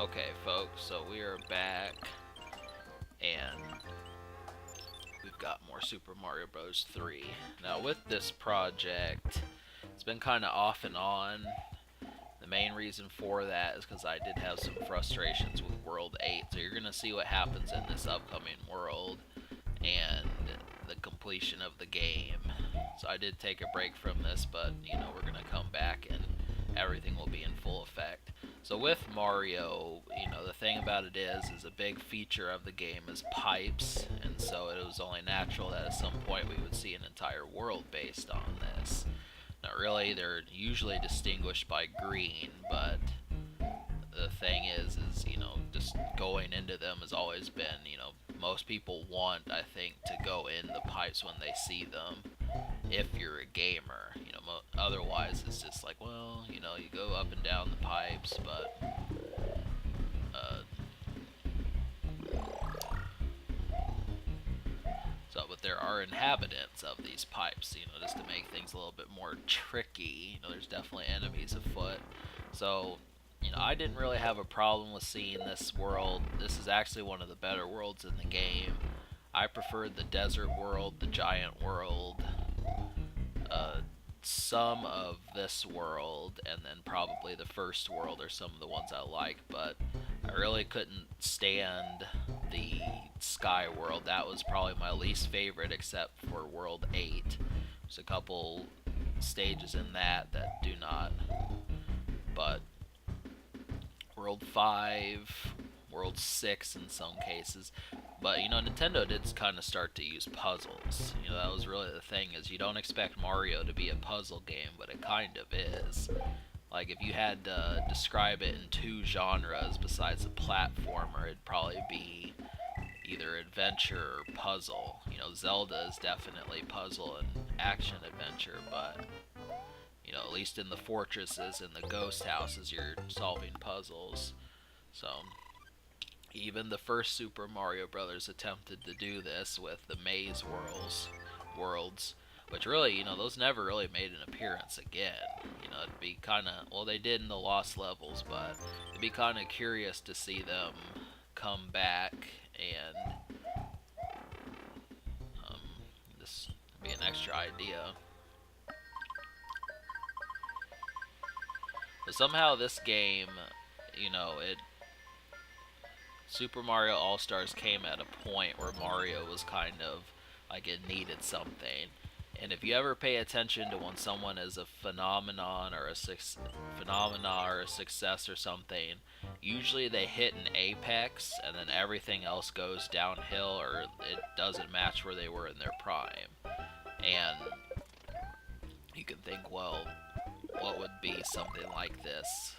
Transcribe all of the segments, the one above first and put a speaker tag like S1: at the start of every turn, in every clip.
S1: Okay, folks, so we are back, and we've got more Super Mario Bros. 3. Now, with this project, it's been kind of off and on. The main reason for that is because I did have some frustrations with World 8, so you're going to see what happens in this upcoming world and the completion of the game. So I did take a break from this, but, we're going to come back and everything will be in full effect. So with Mario, the thing about it is a big feature of the game is pipes, and so it was only natural that at some point we would see an entire world based on this. Not really, they're usually distinguished by green, but the thing is just going into them has always been, most people want, I think, to go in the pipes when they see them. If you're a gamer, otherwise it's just like, well, you go up and down the pipes, but uh, but there are inhabitants of these pipes, just to make things a little bit more tricky. There's definitely enemies afoot. So, I didn't really have a problem with seeing this world. This is actually one of the better worlds in the game. I preferred the desert world, the giant world, uh, some of this world, and then probably the first world are some of the ones I like, but I really couldn't stand the Sky World. That was probably my least favorite, except for World 8. There's a couple stages in that do not. But World 5, World 6 in some cases. But, Nintendo did kind of start to use puzzles. That was really the thing, is you don't expect Mario to be a puzzle game, but it kind of is. Like, if you had to describe it in two genres besides a platformer, it'd probably be either adventure or puzzle. Zelda is definitely puzzle and action adventure, but, at least in the fortresses and the ghost houses, you're solving puzzles. So, even the first Super Mario Brothers attempted to do this with the maze worlds, which really, those never really made an appearance again. It'd be kind of, well, they did in the Lost Levels, but it'd be kind of curious to see them come back and um, this be an extra idea. But somehow this game, it Super Mario All Stars came at a point where Mario was kind of like it needed something. And if you ever pay attention to when someone is a phenomena or a success or something, usually they hit an apex and then everything else goes downhill or it doesn't match where they were in their prime. And you can think, well, what would be something like this?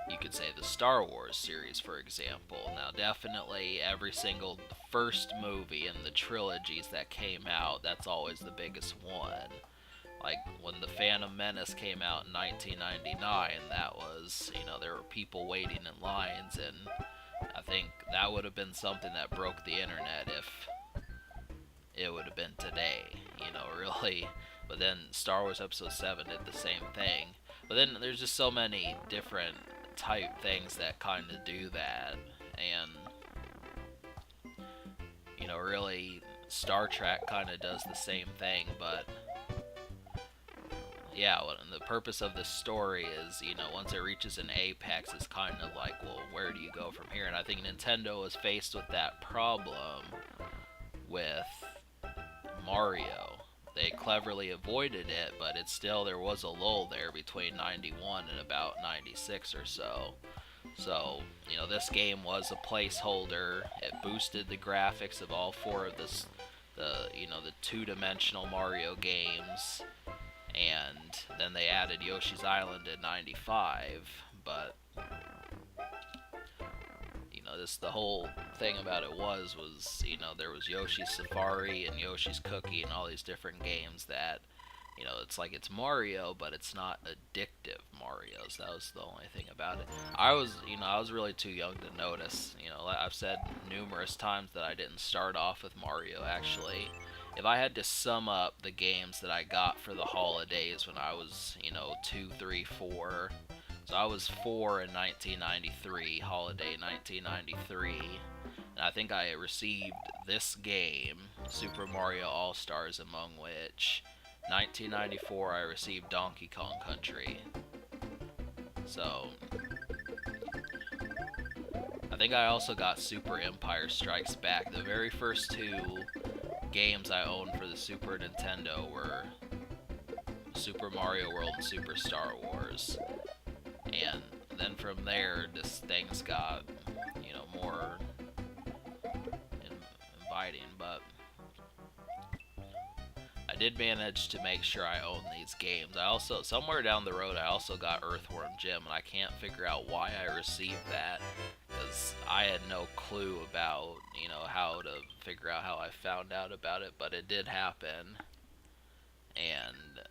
S1: You could say the Star Wars series, for example. Now, definitely every single first movie in the trilogies that came out, that's always the biggest one. Like when The Phantom Menace came out in 1999, that was, there were people waiting in lines, and I think that would have been something that broke the internet if it would have been today, really. But then Star Wars Episode 7 did the same thing. But then there's just so many different type things that kind of do that. And, really, Star Trek kind of does the same thing, but yeah, well, the purpose of this story is, once it reaches an apex, it's kind of like, well, where do you go from here? And I think Nintendo was faced with that problem with Mario. They cleverly avoided it, but it's still, there was a lull there between 91 and about 96 or so. So, this game was a placeholder. It boosted the graphics of all four of the two-dimensional Mario games, and then they added Yoshi's Island in 95, but the whole thing about it was there was Yoshi's Safari and Yoshi's Cookie and all these different games that it's like it's Mario, but it's not addictive Mario. So that was the only thing about it. I was really too young to notice. I've said numerous times that I didn't start off with Mario. Actually, if I had to sum up the games that I got for the holidays when I was 2, 3, 4, So I was 4 in 1993, holiday 1993, and I think I received this game, Super Mario All-Stars, among which 1994 I received Donkey Kong Country. So I think I also got Super Empire Strikes Back. The very first two games I owned for the Super Nintendo were Super Mario World and Super Star Wars. And then from there, just things got, more inviting. But I did manage to make sure I owned these games. I also, somewhere down the road, I also got Earthworm Jim, and I can't figure out why I received that, because I had no clue about, how to figure out how I found out about it, but it did happen. And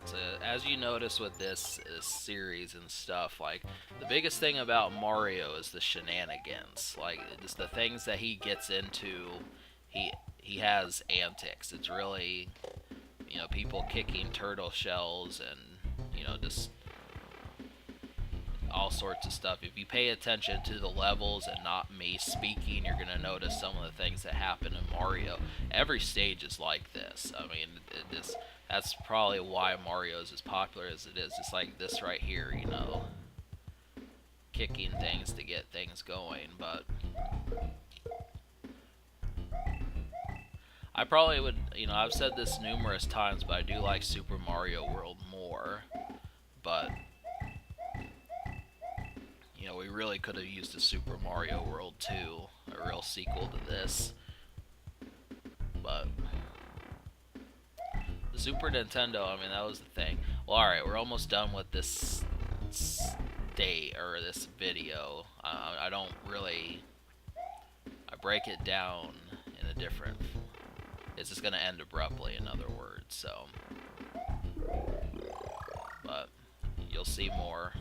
S1: so, as you notice with this series and stuff, like, the biggest thing about Mario is the shenanigans. Like, just the things that he gets into, he has antics. It's really, people kicking turtle shells and, just all sorts of stuff. If you pay attention to the levels and not me speaking, you're going to notice some of the things that happen in Mario. Every stage is like this. I mean, that's probably why Mario is as popular as it is. It's like this right here, kicking things to get things going. But I probably would, I've said this numerous times, but I do like Super Mario World more. But we really could have used a Super Mario World 2, a real sequel to this. But the Super Nintendo, I mean, that was the thing. Well, alright, we're almost done with this this video. I don't really, I break it down in a different, it's just going to end abruptly, in other words, so. But you'll see more